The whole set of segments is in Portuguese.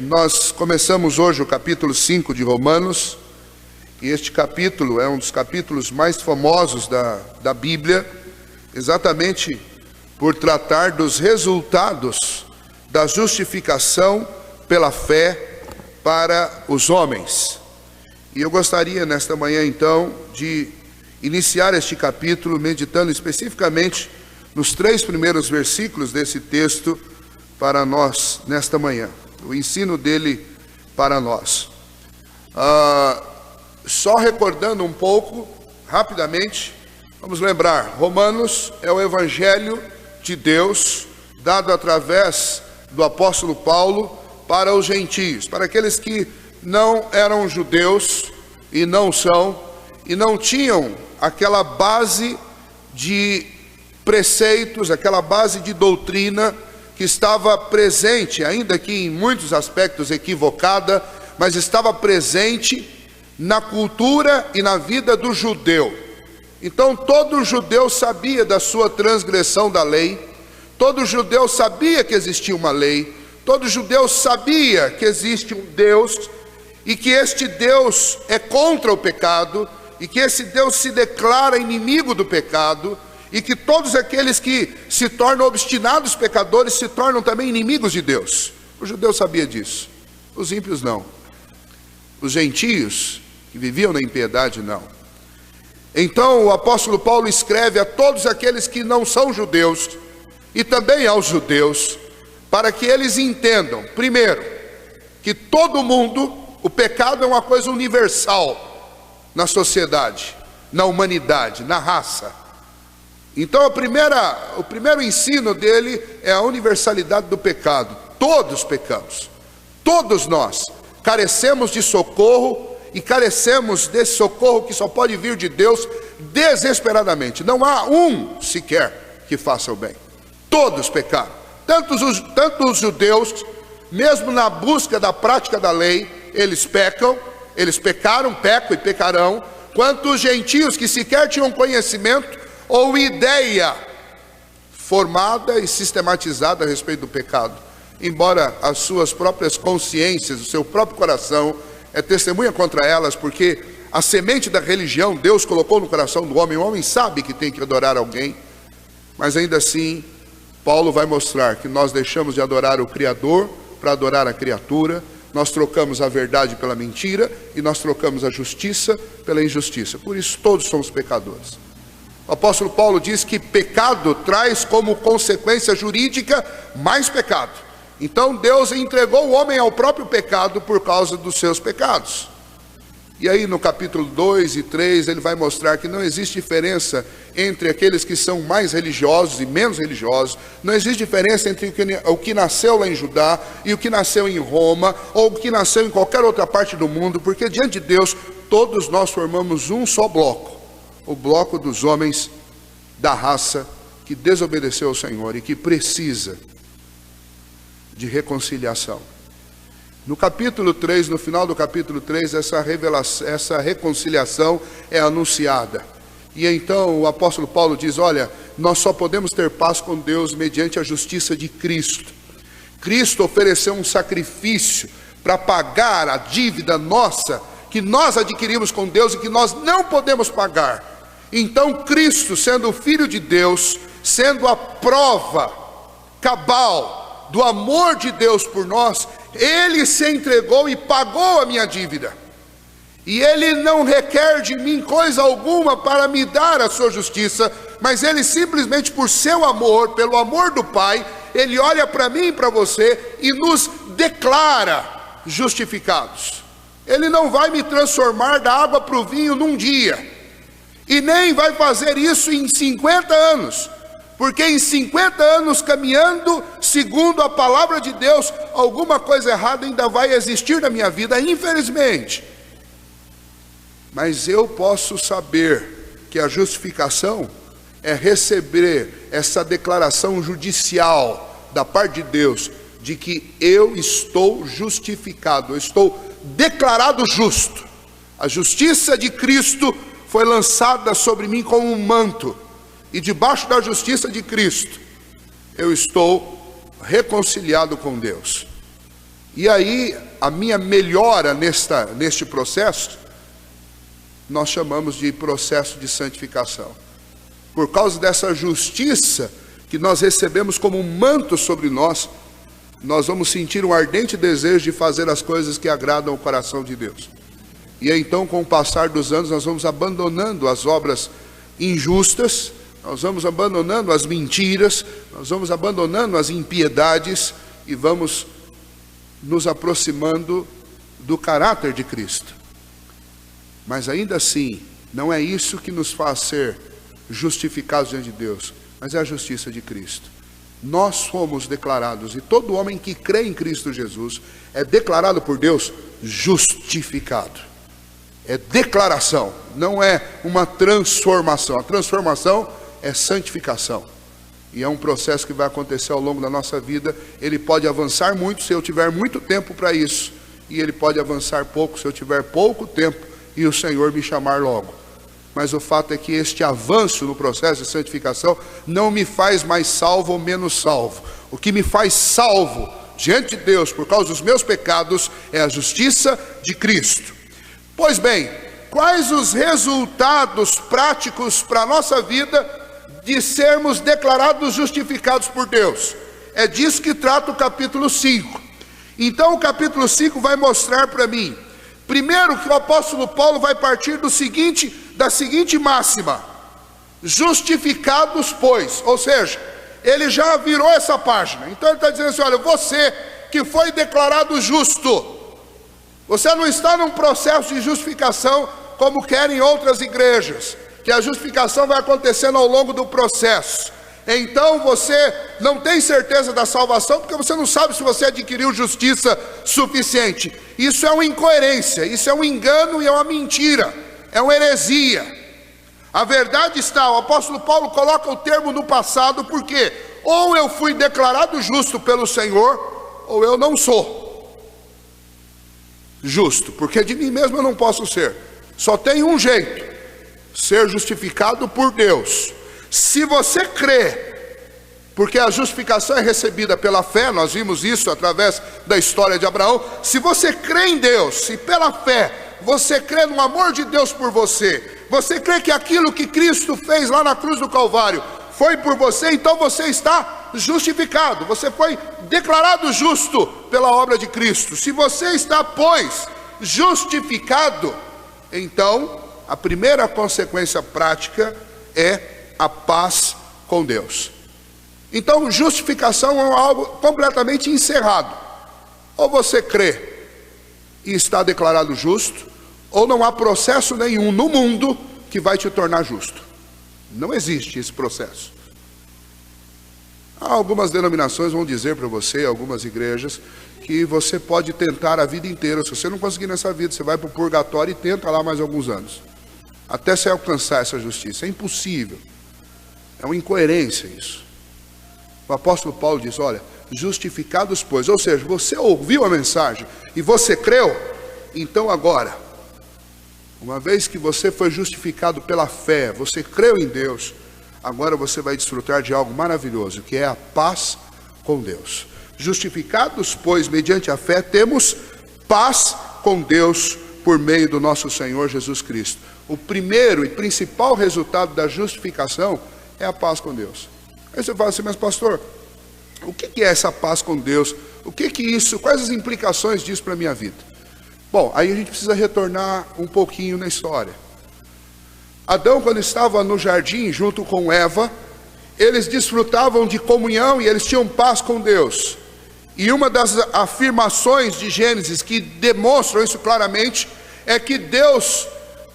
nós começamos hoje o capítulo 5 de Romanos, e este capítulo é um dos capítulos mais famosos da Bíblia, exatamente por tratar dos resultados da justificação pela fé para os homens. E eu gostaria nesta manhã então de iniciar este capítulo meditando especificamente nos 3 primeiros versículos desse texto para nós nesta manhã, o ensino dele para nós. Só recordando um pouco, rapidamente, vamos lembrar, Romanos é o Evangelho de Deus, dado através do apóstolo Paulo para os gentios, para aqueles que não eram judeus e não são, e não tinham aquela base de preceitos, aquela base de doutrina que estava presente, ainda que em muitos aspectos equivocada, mas estava presente na cultura e na vida do judeu. Então todo judeu sabia da sua transgressão da lei, todo judeu sabia que existia uma lei, todo judeu sabia que existe um Deus e que este Deus é contra o pecado e que esse Deus se declara inimigo do pecado e que todos aqueles que se tornam obstinados pecadores se tornam também inimigos de Deus. O judeu sabia disso, os ímpios não. Os gentios que viviam na impiedade não. Então o apóstolo Paulo escreve a todos aqueles que não são judeus e também aos judeus, para que eles entendam, primeiro, que todo mundo, o pecado é uma coisa universal na sociedade, na humanidade, na raça. Então o primeiro ensino dele é a universalidade do pecado. Todos pecamos, todos nós carecemos de socorro e carecemos desse socorro que só pode vir de Deus desesperadamente. Não há um sequer que faça o bem. Todos pecaram, tanto os judeus, mesmo na busca da prática da lei, eles pecaram, pecam e pecarão, quanto os gentios que sequer tinham conhecimento ou ideia formada e sistematizada a respeito do pecado, embora as suas próprias consciências, o seu próprio coração é testemunha contra elas, porque a semente da religião Deus colocou no coração do homem. O homem sabe que tem que adorar alguém, mas ainda assim Paulo vai mostrar que nós deixamos de adorar o Criador para adorar a criatura, nós trocamos a verdade pela mentira e nós trocamos a justiça pela injustiça. Por isso todos somos pecadores. O apóstolo Paulo diz que pecado traz como consequência jurídica mais pecado. Então Deus entregou o homem ao próprio pecado por causa dos seus pecados. E aí no capítulo 2 e 3 ele vai mostrar que não existe diferença entre aqueles que são mais religiosos e menos religiosos. Não existe diferença entre o que nasceu lá em Judá e o que nasceu em Roma, ou o que nasceu em qualquer outra parte do mundo, porque diante de Deus todos nós formamos um só bloco. O bloco dos homens da raça que desobedeceu ao Senhor e que precisa de reconciliação. No capítulo 3, no final do capítulo 3, essa reconciliação é anunciada. E então o apóstolo Paulo diz, olha, nós só podemos ter paz com Deus mediante a justiça de Cristo. Cristo ofereceu um sacrifício para pagar a dívida nossa, que nós adquirimos com Deus e que nós não podemos pagar. Então Cristo, sendo o Filho de Deus, sendo a prova cabal do amor de Deus por nós, Ele se entregou e pagou a minha dívida. E Ele não requer de mim coisa alguma para me dar a sua justiça, mas Ele simplesmente por seu amor, pelo amor do Pai, Ele olha para mim e para você e nos declara justificados. Ele não vai me transformar da água para o vinho num dia, e nem vai fazer isso em 50 anos, porque em 50 anos caminhando segundo a palavra de Deus, alguma coisa errada ainda vai existir na minha vida, infelizmente. Mas eu posso saber que a justificação é receber essa declaração judicial da parte de Deus, de que eu estou justificado, eu estou declarado justo. A justiça de Cristo foi lançada sobre mim como um manto, e debaixo da justiça de Cristo eu estou reconciliado com Deus. E aí, a minha melhora neste processo, nós chamamos de processo de santificação. Por causa dessa justiça que nós recebemos como um manto sobre nós, nós vamos sentir um ardente desejo de fazer as coisas que agradam o coração de Deus. E então, com o passar dos anos, nós vamos abandonando as obras injustas, nós vamos abandonando as mentiras, nós vamos abandonando as impiedades e vamos nos aproximando do caráter de Cristo. Mas ainda assim, não é isso que nos faz ser justificados diante de Deus, mas é a justiça de Cristo. Nós fomos declarados, e todo homem que crê em Cristo Jesus é declarado por Deus justificado. É declaração, não é uma transformação. A transformação é santificação. E é um processo que vai acontecer ao longo da nossa vida. Ele pode avançar muito se eu tiver muito tempo para isso, e ele pode avançar pouco se eu tiver pouco tempo e o Senhor me chamar logo. Mas o fato é que este avanço no processo de santificação não me faz mais salvo ou menos salvo. O que me faz salvo diante de Deus por causa dos meus pecados é a justiça de Cristo. Pois bem, quais os resultados práticos para a nossa vida de sermos declarados justificados por Deus? É disso que trata o capítulo 5. Então o capítulo 5 vai mostrar para mim, primeiro, que o apóstolo Paulo vai partir da seguinte máxima: justificados, pois. Ou seja, ele já virou essa página. Então ele está dizendo assim: olha, você que foi declarado justo, você não está num processo de justificação como querem outras igrejas, que a justificação vai acontecendo ao longo do processo. Então você não tem certeza da salvação, porque você não sabe se você adquiriu justiça suficiente. Isso é uma incoerência, isso é um engano e é uma mentira, é uma heresia. A verdade está, o apóstolo Paulo coloca o termo no passado, porque ou eu fui declarado justo pelo Senhor, ou eu não sou justo, porque de mim mesmo eu não posso ser. Só tem um jeito: ser justificado por Deus. Se você crê, porque a justificação é recebida pela fé, nós vimos isso através da história de Abraão. Se você crê em Deus, se pela fé você crê no amor de Deus por você, você crê que aquilo que Cristo fez lá na cruz do Calvário foi por você, então você está justificado, você foi declarado justo pela obra de Cristo. Se você está, pois, justificado, então a primeira consequência prática é a paz com Deus. Então, justificação é algo completamente encerrado. Ou você crê e está declarado justo, ou não há processo nenhum no mundo que vai te tornar justo. Não existe esse processo. Algumas denominações vão dizer para você, algumas igrejas, que você pode tentar a vida inteira. Se você não conseguir nessa vida, você vai para o purgatório e tenta lá mais alguns anos, até você alcançar essa justiça. É impossível. É uma incoerência isso. O apóstolo Paulo diz: olha, justificados pois, ou seja, você ouviu a mensagem e você creu, então agora, uma vez que você foi justificado pela fé, você creu em Deus, agora você vai desfrutar de algo maravilhoso, que é a paz com Deus. Justificados pois, mediante a fé, temos paz com Deus por meio do nosso Senhor Jesus Cristo. O primeiro e principal resultado da justificação é a paz com Deus. Aí você fala assim: mas pastor, o que é essa paz com Deus? O que isso, quais as implicações disso para a minha vida? Bom, aí a gente precisa retornar um pouquinho na história. Adão, quando estava no jardim junto com Eva, eles desfrutavam de comunhão e eles tinham paz com Deus. E uma das afirmações de Gênesis que demonstram isso claramente é que Deus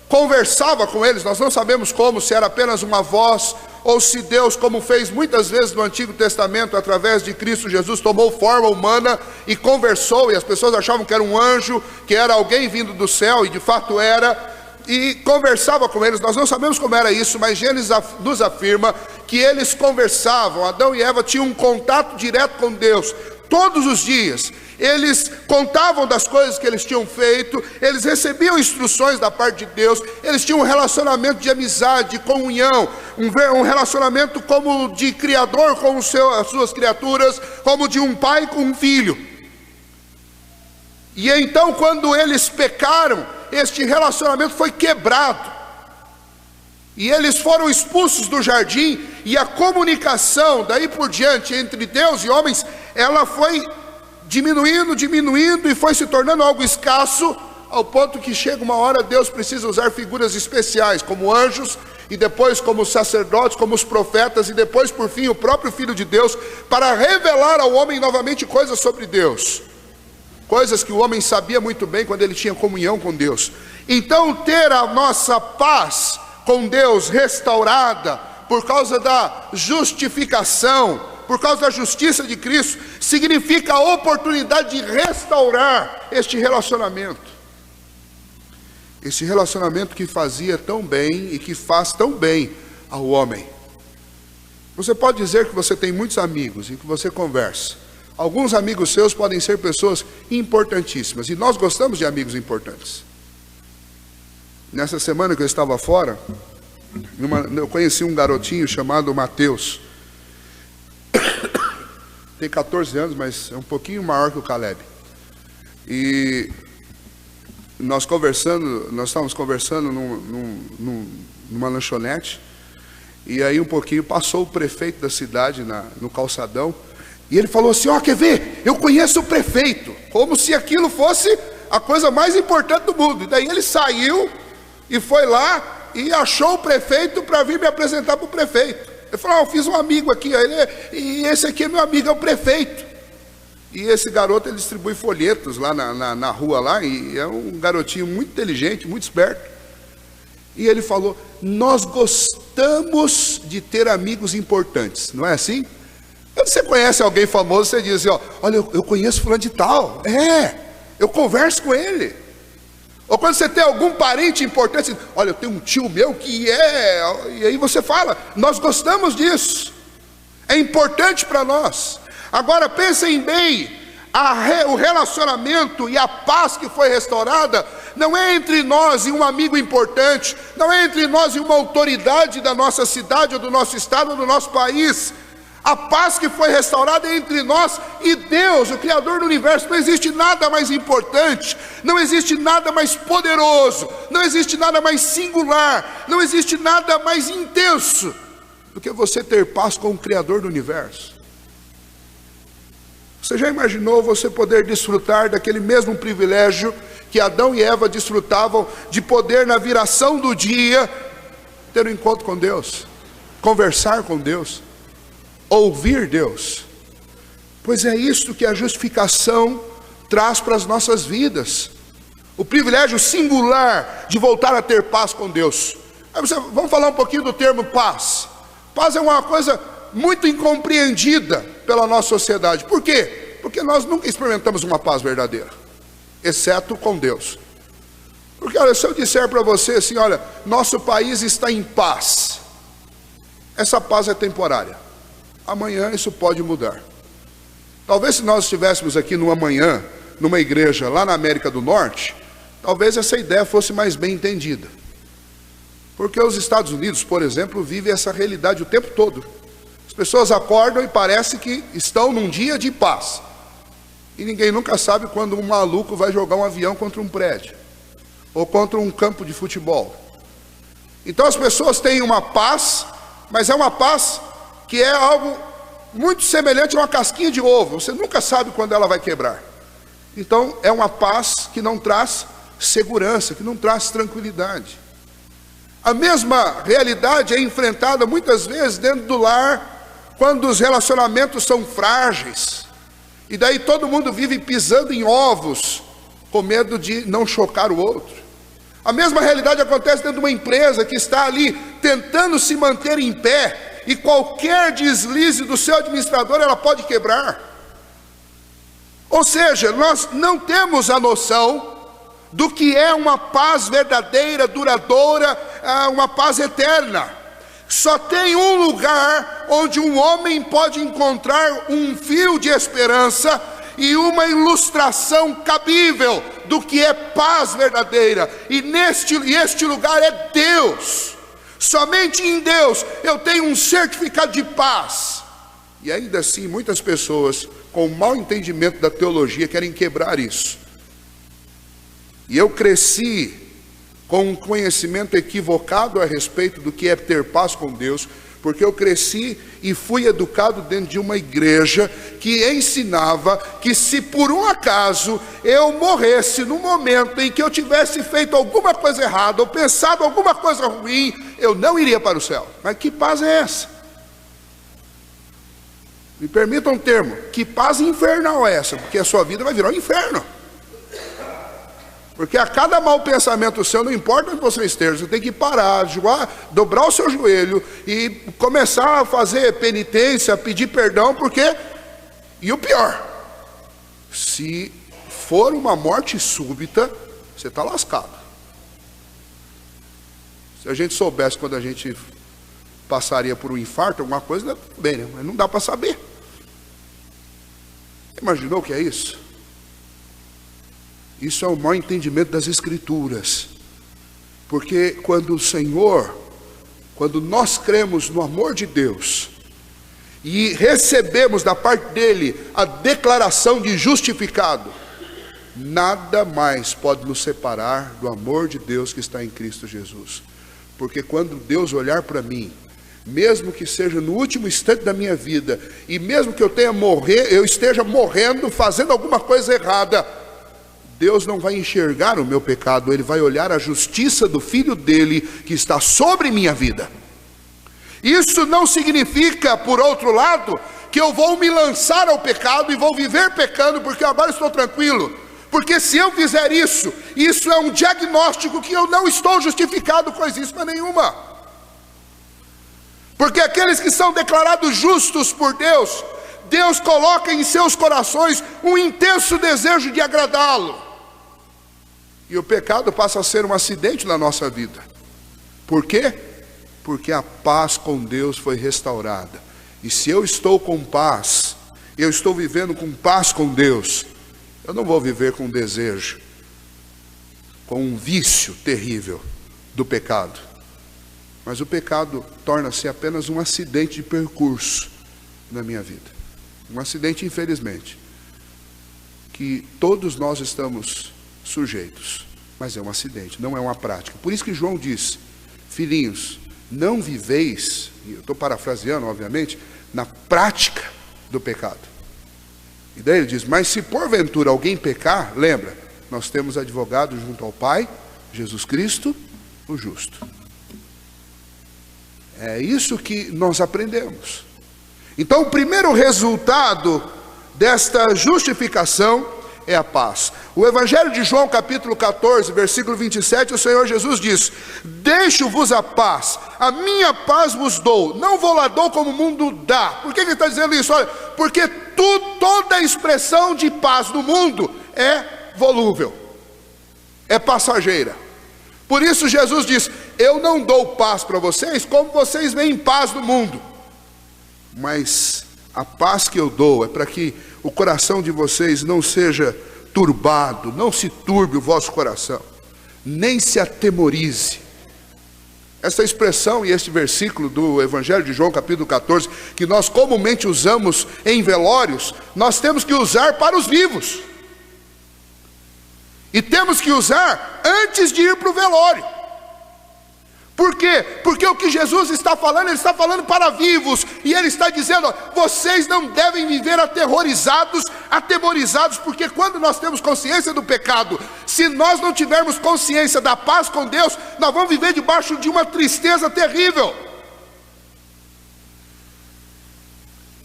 conversava com eles. Nós não sabemos como, se era apenas uma voz, ou se Deus, como fez muitas vezes no Antigo Testamento, através de Cristo Jesus, tomou forma humana e conversou, e as pessoas achavam que era um anjo, que era alguém vindo do céu, e de fato era, e conversava com eles. Nós não sabemos como era isso, mas Gênesis nos afirma que eles conversavam. Adão e Eva tinham um contato direto com Deus todos os dias. Eles contavam das coisas que eles tinham feito, eles recebiam instruções da parte de Deus, eles tinham um relacionamento de amizade, de comunhão, um relacionamento como de criador com as suas criaturas, como de um pai com um filho. E então, quando eles pecaram, este relacionamento foi quebrado. E eles foram expulsos do jardim, e a comunicação daí por diante entre Deus e homens, ela foi diminuindo e foi se tornando algo escasso, ao ponto que chega uma hora Deus precisa usar figuras especiais, como anjos, e depois como os sacerdotes, como os profetas, e depois por fim o próprio Filho de Deus, para revelar ao homem novamente coisas sobre Deus, coisas que o homem sabia muito bem quando ele tinha comunhão com Deus. Então, ter a nossa paz com Deus restaurada por causa da justificação, por causa da justiça de Cristo, significa a oportunidade de restaurar este relacionamento. Esse relacionamento que fazia tão bem e que faz tão bem ao homem. Você pode dizer que você tem muitos amigos e que você conversa. Alguns amigos seus podem ser pessoas importantíssimas, e nós gostamos de amigos importantes. Nessa semana que eu estava fora, eu conheci um garotinho chamado Mateus. Tem 14 anos, mas é um pouquinho maior que o Caleb. E nós estávamos conversando numa lanchonete, e aí um pouquinho passou o prefeito da cidade no calçadão, e ele falou assim: quer ver? Eu conheço o prefeito, como se aquilo fosse a coisa mais importante do mundo. E daí ele saiu e foi lá e achou o prefeito para vir me apresentar para o prefeito. Ele falou: eu fiz um amigo aqui, e esse aqui é meu amigo, é o prefeito. E esse garoto, ele distribui folhetos lá na rua lá, e é um garotinho muito inteligente, muito esperto. E ele falou: nós gostamos de ter amigos importantes, não é assim? Quando você conhece alguém famoso, você diz assim: olha, eu conheço fulano de tal, eu converso com ele. Ou quando você tem algum parente importante, você diz: olha, eu tenho um tio meu que e aí você fala: nós gostamos disso, é importante para nós. Agora pensem bem, o relacionamento e a paz que foi restaurada não é entre nós e um amigo importante, não é entre nós e uma autoridade da nossa cidade, ou do nosso estado, ou do nosso país. A paz que foi restaurada é entre nós e Deus, o Criador do universo. Não existe nada mais importante, não existe nada mais poderoso, não existe nada mais singular, não existe nada mais intenso do que você ter paz com o Criador do universo. Você já imaginou você poder desfrutar daquele mesmo privilégio que Adão e Eva desfrutavam, de poder na viração do dia ter um encontro com Deus, conversar com Deus, ouvir Deus? Pois é isto que a justificação traz para as nossas vidas, o privilégio singular de voltar a ter paz com Deus. Vamos falar um pouquinho do termo paz. Paz é uma coisa muito incompreendida pela nossa sociedade. Por quê? Porque nós nunca experimentamos uma paz verdadeira, exceto com Deus. Porque olha, se eu disser para você assim: olha, nosso país está em paz, essa paz é temporária, amanhã isso pode mudar. Talvez se nós estivéssemos aqui numa igreja lá na América do Norte, talvez essa ideia fosse mais bem entendida. Porque os Estados Unidos, por exemplo, vivem essa realidade o tempo todo. As pessoas acordam e parece que estão num dia de paz. E ninguém nunca sabe quando um maluco vai jogar um avião contra um prédio, ou contra um campo de futebol. Então as pessoas têm uma paz, mas é uma paz que é algo muito semelhante a uma casquinha de ovo. Você nunca sabe quando ela vai quebrar. Então é uma paz que não traz segurança, que não traz tranquilidade. A mesma realidade é enfrentada muitas vezes dentro do lar, quando os relacionamentos são frágeis, e daí todo mundo vive pisando em ovos, com medo de não chocar o outro. A mesma realidade acontece dentro de uma empresa que está ali tentando se manter em pé, e qualquer deslize do seu administrador ela pode quebrar. Ou seja, nós não temos a noção do que é uma paz verdadeira, duradoura, uma paz eterna. Só tem um lugar onde um homem pode encontrar um fio de esperança e uma ilustração cabível do que é paz verdadeira, e este lugar é Deus. Somente em Deus eu tenho um certificado de paz. E ainda assim muitas pessoas com mau entendimento da teologia querem quebrar isso, E eu cresci com um conhecimento equivocado a respeito do que é ter paz com Deus, porque eu cresci e fui educado dentro de uma igreja que ensinava que se por um acaso eu morresse no momento em que eu tivesse feito alguma coisa errada ou pensado alguma coisa ruim, eu não iria para o céu. Mas que paz é essa? Me permitam um termo, que paz infernal é essa? Porque a sua vida vai virar um inferno. Porque a cada mau pensamento seu, não importa onde você esteja, você tem que parar, dobrar o seu joelho e começar a fazer penitência, pedir perdão, porque... E o pior, se for uma morte súbita, você está lascado. Se a gente soubesse quando a gente passaria por um infarto, alguma coisa, bem, né? Mas não dá para saber. Imaginou o que é isso? Isso é o mau entendimento das Escrituras, porque quando nós cremos no amor de Deus, e recebemos da parte dele a declaração de justificado, nada mais pode nos separar do amor de Deus que está em Cristo Jesus, porque quando Deus olhar para mim, mesmo que seja no último instante da minha vida, e mesmo que eu esteja morrendo, fazendo alguma coisa errada, Deus não vai enxergar o meu pecado, Ele vai olhar a justiça do Filho dele que está sobre minha vida. Isso não significa, por outro lado, que eu vou me lançar ao pecado e vou viver pecando porque agora estou tranquilo. Porque se eu fizer isso, isso é um diagnóstico que eu não estou justificado coisíssima nenhuma. Porque aqueles que são declarados justos por Deus, Deus coloca em seus corações um intenso desejo de agradá-lo. E o pecado passa a ser um acidente na nossa vida. Por quê? Porque a paz com Deus foi restaurada. E se eu estou com paz, eu estou vivendo com paz com Deus, eu não vou viver com desejo, com um vício terrível do pecado. Mas o pecado torna-se apenas um acidente de percurso na minha vida. Um acidente, infelizmente, que todos nós estamos sujeitos, mas é um acidente, não é uma prática. Por isso que João diz: filhinhos, não viveis, e eu estou parafraseando obviamente, na prática do pecado. E daí ele diz: mas se porventura alguém pecar, lembra, nós temos advogado junto ao Pai, Jesus Cristo, o justo. É isso que nós aprendemos. Então o primeiro resultado desta justificação é a paz. O Evangelho de João, capítulo 14, versículo 27, o Senhor Jesus diz: deixo-vos a paz, a minha paz vos dou, não vou lá dou como o mundo dá. Por que ele está dizendo isso? Olha, porque toda a expressão de paz no mundo é volúvel, é passageira. Por isso Jesus diz: eu não dou paz para vocês como vocês veem paz no mundo, mas a paz que eu dou é para que o coração de vocês não seja turbado, não se turbe o vosso coração, nem se atemorize. Essa expressão e este versículo do Evangelho de João, capítulo 14, que nós comumente usamos em velórios, nós temos que usar para os vivos. E temos que usar antes de ir para o velório. Por quê? Porque o que Jesus está falando, Ele está falando para vivos. E Ele está dizendo: vocês não devem viver atemorizados, porque quando nós temos consciência do pecado, se nós não tivermos consciência da paz com Deus, nós vamos viver debaixo de uma tristeza terrível.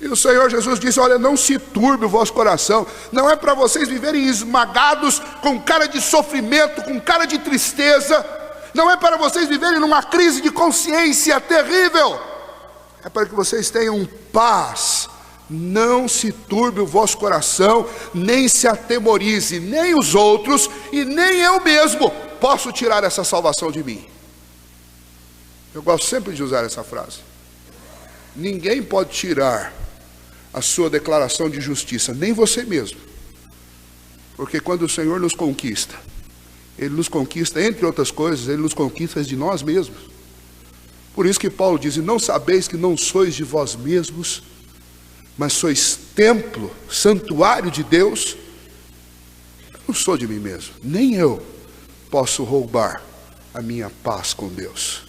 E o Senhor Jesus disse: olha, não se turbe o vosso coração. Não é para vocês viverem esmagados, com cara de sofrimento, com cara de tristeza. Não é para vocês viverem numa crise de consciência terrível. É para que vocês tenham paz. Não se turbe o vosso coração, nem se atemorize, nem os outros e nem eu mesmo posso tirar essa salvação de mim. Eu gosto sempre de usar essa frase. Ninguém pode tirar a sua declaração de justiça, nem você mesmo. Porque quando o Senhor nos conquista, Ele nos conquista, entre outras coisas, Ele nos conquista de nós mesmos. Por isso que Paulo diz: e não sabeis que não sois de vós mesmos, mas sois templo, santuário de Deus? Eu não sou de mim mesmo, nem eu. posso roubar a minha paz com Deus.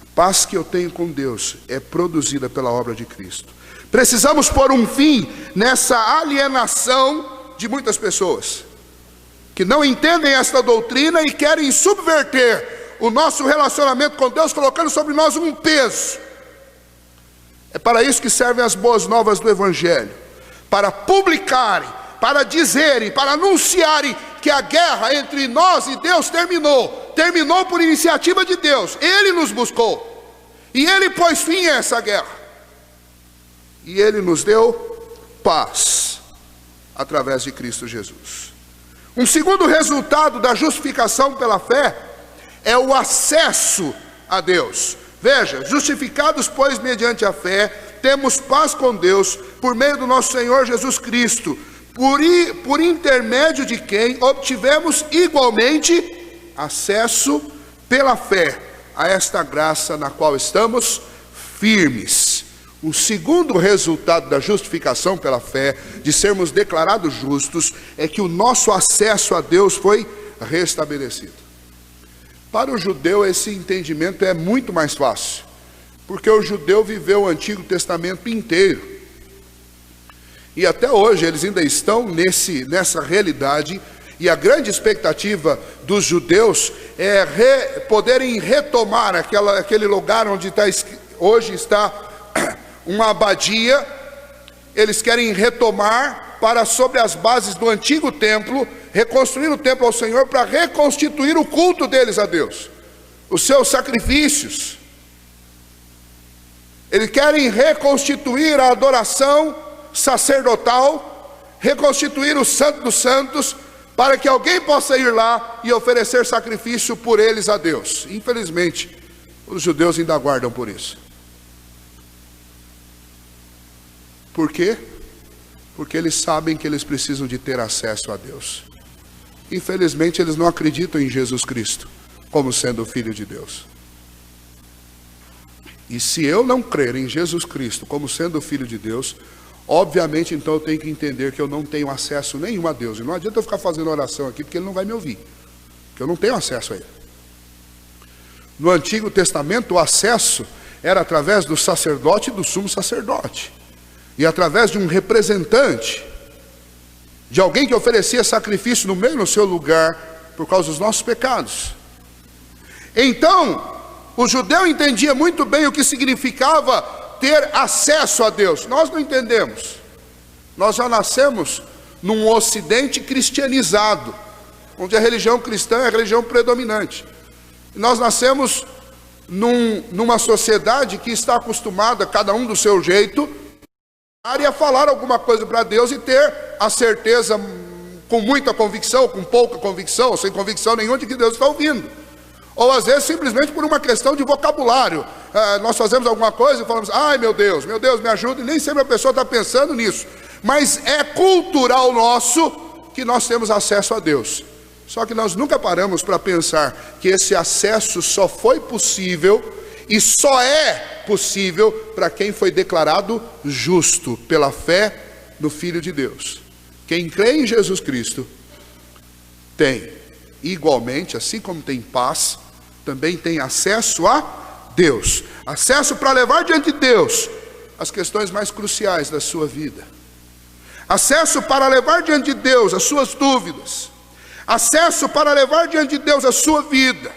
A paz que eu tenho com Deus é produzida pela obra de Cristo. Precisamos pôr um fim nessa alienação de muitas pessoas que não entendem esta doutrina e querem subverter o nosso relacionamento com Deus, colocando sobre nós um peso. É para isso que servem as boas novas do Evangelho, para publicarem, para dizerem, para anunciarem que a guerra entre nós e Deus terminou por iniciativa de Deus. Ele nos buscou e Ele pôs fim a essa guerra, e Ele nos deu paz através de Cristo Jesus. Um segundo resultado da justificação pela fé é o acesso a Deus. Veja, justificados, pois, mediante a fé, temos paz com Deus, por meio do nosso Senhor Jesus Cristo, por intermédio de quem obtivemos igualmente acesso pela fé a esta graça na qual estamos firmes. O segundo resultado da justificação pela fé, de sermos declarados justos, é que o nosso acesso a Deus foi restabelecido. Para o judeu esse entendimento é muito mais fácil, porque o judeu viveu o Antigo Testamento inteiro, e até hoje eles ainda estão nessa realidade, e a grande expectativa dos judeus é poderem retomar aquele lugar onde hoje está uma abadia. Eles querem retomar para, sobre as bases do antigo templo, reconstruir o templo ao Senhor, para reconstituir o culto deles a Deus, os seus sacrifícios. Eles querem reconstituir a adoração sacerdotal, reconstituir o Santo dos Santos, para que alguém possa ir lá e oferecer sacrifício por eles a Deus. Infelizmente, os judeus ainda aguardam por isso. Por quê? Porque eles sabem que eles precisam de ter acesso a Deus. Infelizmente, eles não acreditam em Jesus Cristo como sendo o Filho de Deus. E se eu não crer em Jesus Cristo como sendo o Filho de Deus, obviamente, então eu tenho que entender que eu não tenho acesso nenhum a Deus. E não adianta eu ficar fazendo oração aqui, porque Ele não vai me ouvir, porque eu não tenho acesso a Ele. No Antigo Testamento, o acesso era através do sacerdote e do sumo sacerdote, e através de um representante, de alguém que oferecia sacrifício no seu lugar, por causa dos nossos pecados. Então, o judeu entendia muito bem o que significava ter acesso a Deus. Nós não entendemos. Nós já nascemos num ocidente cristianizado, onde a religião cristã é a religião predominante. Nós nascemos numa sociedade que está acostumada, cada um do seu jeito, a falar alguma coisa para Deus e ter a certeza, com muita convicção, com pouca convicção, ou sem convicção nenhuma, de que Deus está ouvindo. Ou às vezes simplesmente por uma questão de vocabulário. Nós fazemos alguma coisa e falamos: ai meu Deus, me ajuda, e nem sempre a pessoa está pensando nisso. Mas é cultural nosso que nós temos acesso a Deus. Só que nós nunca paramos para pensar que esse acesso só foi possível e só é possível para quem foi declarado justo pela fé no Filho de Deus. Quem crê em Jesus Cristo tem igualmente, assim como tem paz, também tem acesso a Deus. Acesso para levar diante de Deus as questões mais cruciais da sua vida. Acesso para levar diante de Deus as suas dúvidas. Acesso para levar diante de Deus a sua vida.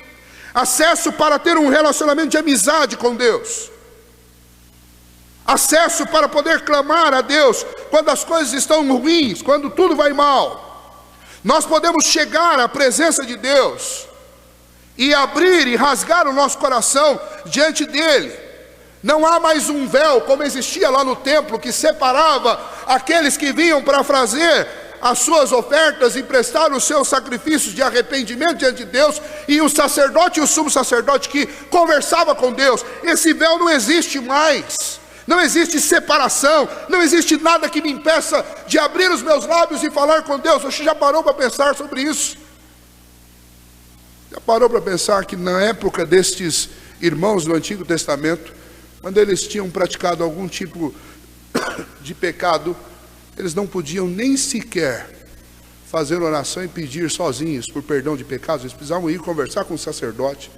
Acesso para ter um relacionamento de amizade com Deus. Acesso para poder clamar a Deus quando as coisas estão ruins, quando tudo vai mal. Nós podemos chegar à presença de Deus e abrir e rasgar o nosso coração diante dele. Não há mais um véu como existia lá no templo, que separava aqueles que vinham para fazer as suas ofertas e prestar os seus sacrifícios de arrependimento diante de Deus, e o sacerdote e o sumo sacerdote que conversava com Deus. Esse véu não existe mais. Não existe separação, não existe nada que me impeça de abrir os meus lábios e falar com Deus. Você já parou para pensar sobre isso? Já parou para pensar que na época destes irmãos do Antigo Testamento, quando eles tinham praticado algum tipo de pecado, eles não podiam nem sequer fazer oração e pedir sozinhos por perdão de pecados. Eles precisavam ir conversar com o sacerdote,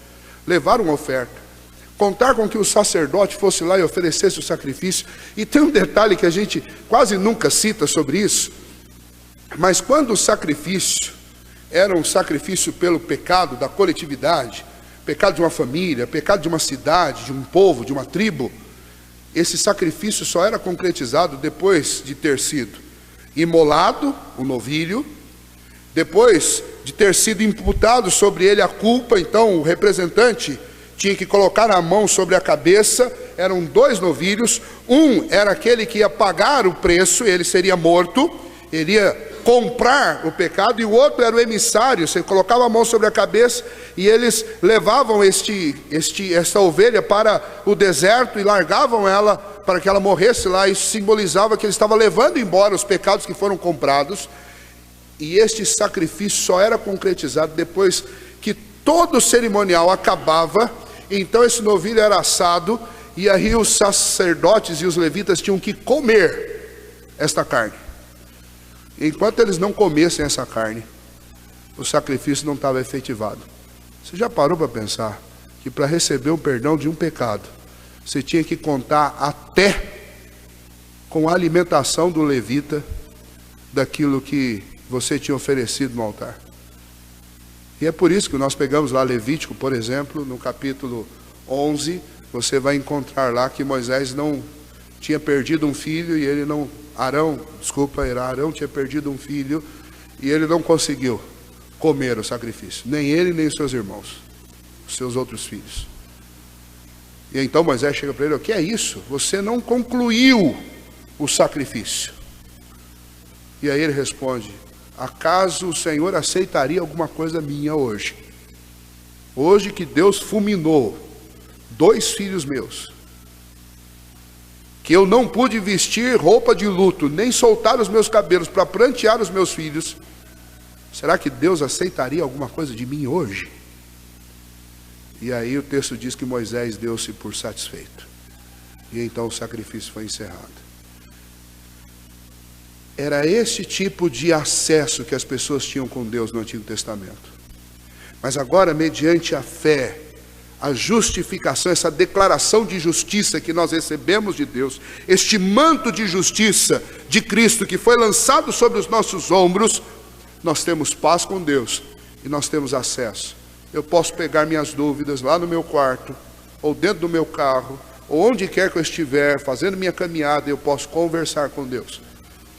levar uma oferta, contar com que o sacerdote fosse lá e oferecesse o sacrifício. E tem um detalhe que a gente quase nunca cita sobre isso, mas quando o sacrifício era um sacrifício pelo pecado da coletividade, pecado de uma família, pecado de uma cidade, de um povo, de uma tribo, esse sacrifício só era concretizado depois de ter sido imolado o novilho, depois de ter sido imputado sobre ele a culpa. Então o representante tinha que colocar a mão sobre a cabeça. Eram 2 novilhos, um era aquele que ia pagar o preço, ele seria morto, ele ia comprar o pecado, e o outro era o emissário. Você colocava a mão sobre a cabeça e eles levavam esta ovelha para o deserto e largavam ela para que ela morresse lá. Isso simbolizava que ele estava levando embora os pecados que foram comprados. E este sacrifício só era concretizado depois que todo o cerimonial acabava. Então esse novilho era assado, e aí os sacerdotes e os levitas tinham que comer esta carne. Enquanto eles não comessem essa carne, o sacrifício não estava efetivado. Você já parou para pensar que para receber o perdão de um pecado, você tinha que contar até com a alimentação do levita daquilo que você tinha oferecido no altar? E é por isso que nós pegamos lá Levítico, por exemplo, no capítulo 11, você vai encontrar lá que Moisés não tinha perdido um filho, e ele não... Arão tinha perdido um filho, e ele não conseguiu comer o sacrifício, nem ele nem seus irmãos, os seus outros filhos. E então Moisés chega para ele: o que é isso? Você não concluiu o sacrifício. E aí ele responde: acaso o Senhor aceitaria alguma coisa minha hoje? Hoje que Deus fulminou 2 filhos meus, que eu não pude vestir roupa de luto, nem soltar os meus cabelos para prantear os meus filhos, será que Deus aceitaria alguma coisa de mim hoje? E aí o texto diz que Moisés deu-se por satisfeito, e então o sacrifício foi encerrado. Era esse tipo de acesso que as pessoas tinham com Deus no Antigo Testamento. Mas agora, mediante a fé, a justificação, essa declaração de justiça que nós recebemos de Deus, este manto de justiça de Cristo que foi lançado sobre os nossos ombros, nós temos paz com Deus e nós temos acesso. Eu posso pegar minhas dúvidas lá no meu quarto, ou dentro do meu carro, ou onde quer que eu estiver, fazendo minha caminhada, eu posso conversar com Deus.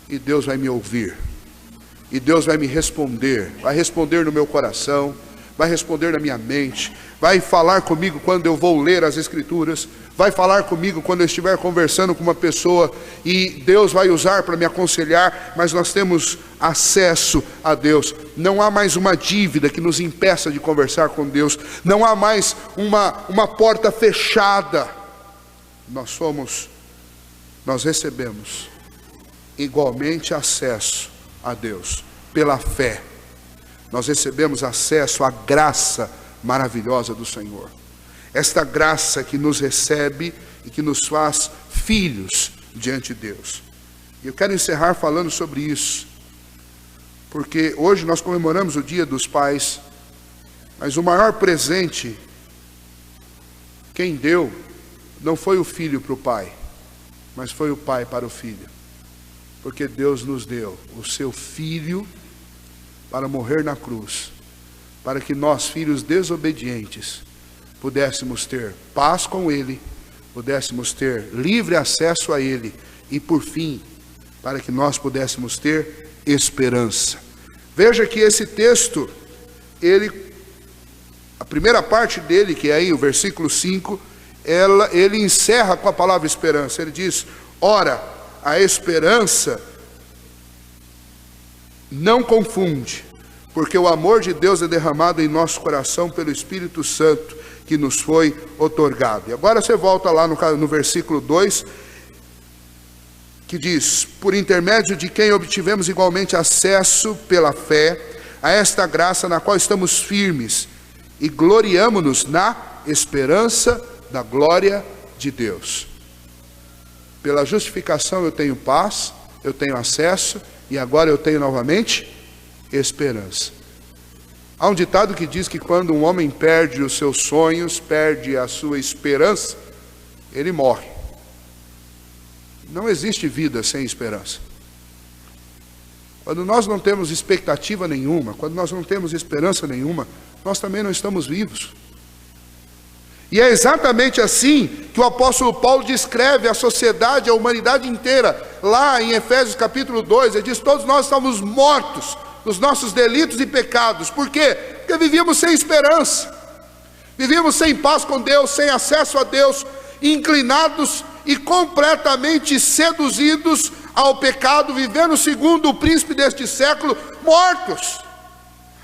E Deus vai me ouvir, e Deus vai me responder, vai responder no meu coração, vai responder na minha mente, vai falar comigo quando eu vou ler as Escrituras, vai falar comigo quando eu estiver conversando com uma pessoa, e Deus vai usar para me aconselhar. Mas nós temos acesso a Deus. Não há mais uma dívida que nos impeça de conversar com Deus, não há mais uma porta fechada. Nós recebemos igualmente acesso a Deus pela fé. Nós recebemos acesso à graça maravilhosa do Senhor. Esta graça que nos recebe e que nos faz filhos diante de Deus. E eu quero encerrar falando sobre isso, porque hoje nós comemoramos o Dia dos Pais, mas o maior presente, quem deu, não foi o filho para o pai, mas foi o pai para o filho. Porque Deus nos deu o seu Filho para morrer na cruz, para que nós, filhos desobedientes, pudéssemos ter paz com Ele, pudéssemos ter livre acesso a Ele, e por fim, para que nós pudéssemos ter esperança. Veja que esse texto, a primeira parte dele, que é aí o versículo 5, ele encerra com a palavra esperança. Ele diz: ora, a esperança não confunde, porque o amor de Deus é derramado em nosso coração pelo Espírito Santo que nos foi outorgado. E agora você volta lá no versículo 2, que diz: por intermédio de quem obtivemos igualmente acesso pela fé a esta graça na qual estamos firmes e gloriamo-nos na esperança da glória de Deus. Pela justificação eu tenho paz, eu tenho acesso, e agora eu tenho novamente esperança. Há um ditado que diz que quando um homem perde os seus sonhos, perde a sua esperança, ele morre. Não existe vida sem esperança. Quando nós não temos expectativa nenhuma, quando nós não temos esperança nenhuma, nós também não estamos vivos. E é exatamente assim que o apóstolo Paulo descreve a sociedade, a humanidade inteira. Lá em Efésios capítulo 2, ele diz: todos nós estamos mortos nos nossos delitos e pecados. Por quê? Porque vivíamos sem esperança. Vivíamos sem paz com Deus, sem acesso a Deus, inclinados e completamente seduzidos ao pecado, vivendo segundo o príncipe deste século, mortos.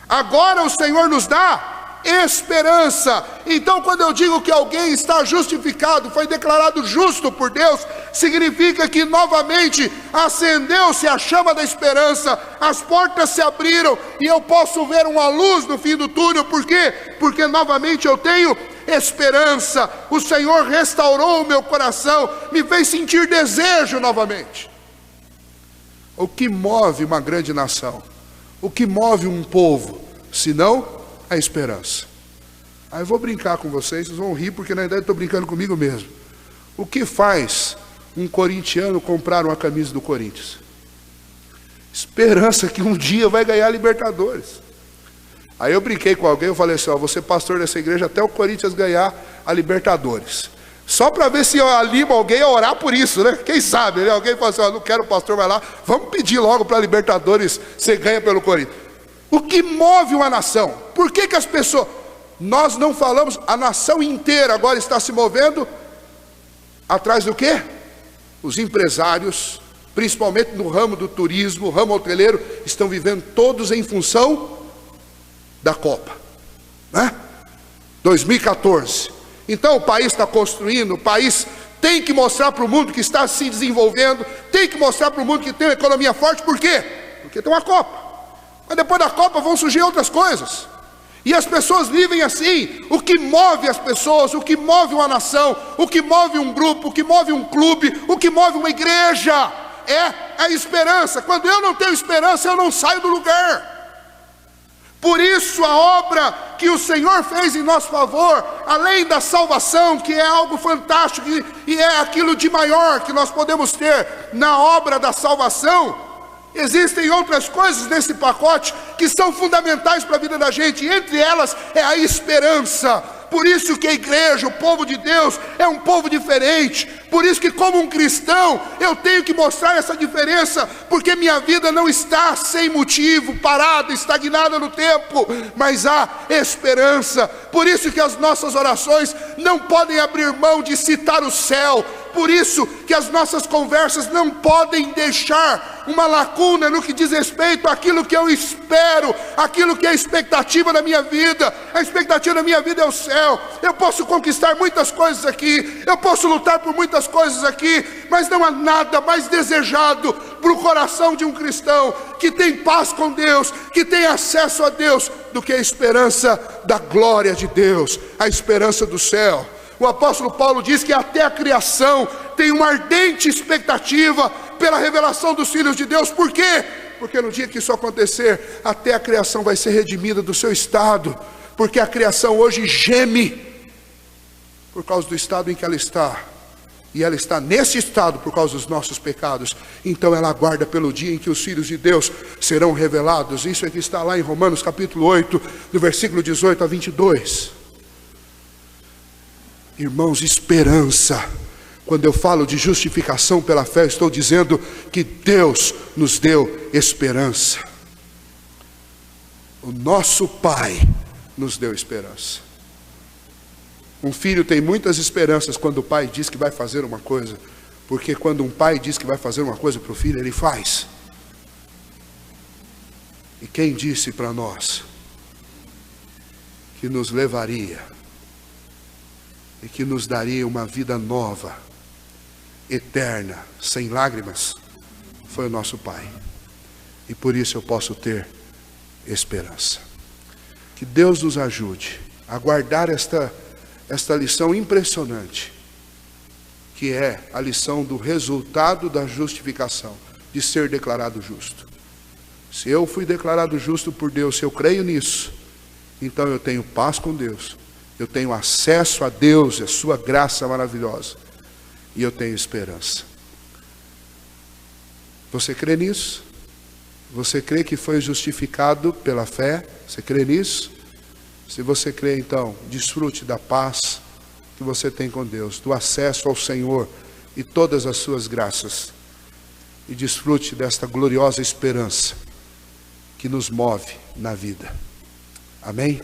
Agora o Senhor nos dá esperança. Então, quando eu digo que alguém está justificado, foi declarado justo por Deus, significa que novamente acendeu-se a chama da esperança, as portas se abriram e eu posso ver uma luz no fim do túnel. Por quê? Porque novamente eu tenho esperança. O Senhor restaurou o meu coração, me fez sentir desejo novamente. O que move uma grande nação? O que move um povo? Senão a esperança. Aí eu vou brincar com vocês, vocês vão rir porque na verdade eu estou brincando comigo mesmo. O que faz um corintiano comprar uma camisa do Corinthians? Esperança que um dia vai ganhar a Libertadores. Aí eu brinquei com alguém, eu falei assim: ó, vou ser pastor dessa igreja até o Corinthians ganhar a Libertadores. Só para ver se eu animo alguém a orar por isso, né? Quem sabe, né? Alguém fala assim: ó, não quero, o pastor vai lá, vamos pedir logo para a Libertadores ser ganha pelo Corinthians. O que move uma nação? Por que as pessoas... Nós não falamos, a nação inteira agora está se movendo atrás do quê? Os empresários, principalmente no ramo do turismo, ramo hoteleiro, estão vivendo todos em função da Copa, né? 2014. Então o país está construindo, o país tem que mostrar para o mundo que está se desenvolvendo, tem que mostrar para o mundo que tem uma economia forte. Por quê? Porque tem uma Copa. Mas depois da Copa vão surgir outras coisas. E as pessoas vivem assim. O que move as pessoas, o que move uma nação, o que move um grupo, o que move um clube, o que move uma igreja é a esperança. Quando eu não tenho esperança, eu não saio do lugar. Por isso a obra que o Senhor fez em nosso favor, além da salvação, que é algo fantástico e é aquilo de maior que nós podemos ter na obra da salvação, existem outras coisas nesse pacote que são fundamentais para a vida da gente, e entre elas é a esperança. Por isso que a igreja, o povo de Deus, é um povo diferente. Por isso que como um cristão, eu tenho que mostrar essa diferença, porque minha vida não está sem motivo, parada, estagnada no tempo, mas há esperança. Por isso que as nossas orações não podem abrir mão de citar o céu. Por isso que as nossas conversas não podem deixar uma lacuna no que diz respeito àquilo que eu espero, aquilo que é a expectativa da minha vida. A expectativa da minha vida é o céu. Eu posso conquistar muitas coisas aqui, eu posso lutar por muitas coisas aqui, mas não há nada mais desejado para o coração de um cristão que tem paz com Deus, que tem acesso a Deus, do que a esperança da glória de Deus, a esperança do céu. O apóstolo Paulo diz que até a criação tem uma ardente expectativa pela revelação dos filhos de Deus. Por quê? Porque no dia que isso acontecer, até a criação vai ser redimida do seu estado. Porque a criação hoje geme por causa do estado em que ela está. E ela está nesse estado por causa dos nossos pecados. Então ela aguarda pelo dia em que os filhos de Deus serão revelados. Isso é que está lá em Romanos capítulo 8, do versículo 18 a 22. Irmãos, esperança. Quando eu falo de justificação pela fé, estou dizendo que Deus nos deu esperança. O nosso Pai nos deu esperança. Um filho tem muitas esperanças quando o pai diz que vai fazer uma coisa, porque quando um pai diz que vai fazer uma coisa para o filho, ele faz. E quem disse para nós que nos levaria e que nos daria uma vida nova, eterna, sem lágrimas, foi o nosso Pai. E por isso eu posso ter esperança. Que Deus nos ajude a guardar esta lição impressionante, que é a lição do resultado da justificação, de ser declarado justo. Se eu fui declarado justo por Deus, se eu creio nisso, então eu tenho paz com Deus, eu tenho acesso a Deus, a sua graça maravilhosa, e eu tenho esperança. Você crê nisso? Você crê que foi justificado pela fé? Você crê nisso? Se você crê, então, desfrute da paz que você tem com Deus, do acesso ao Senhor e todas as suas graças. E desfrute desta gloriosa esperança que nos move na vida. Amém?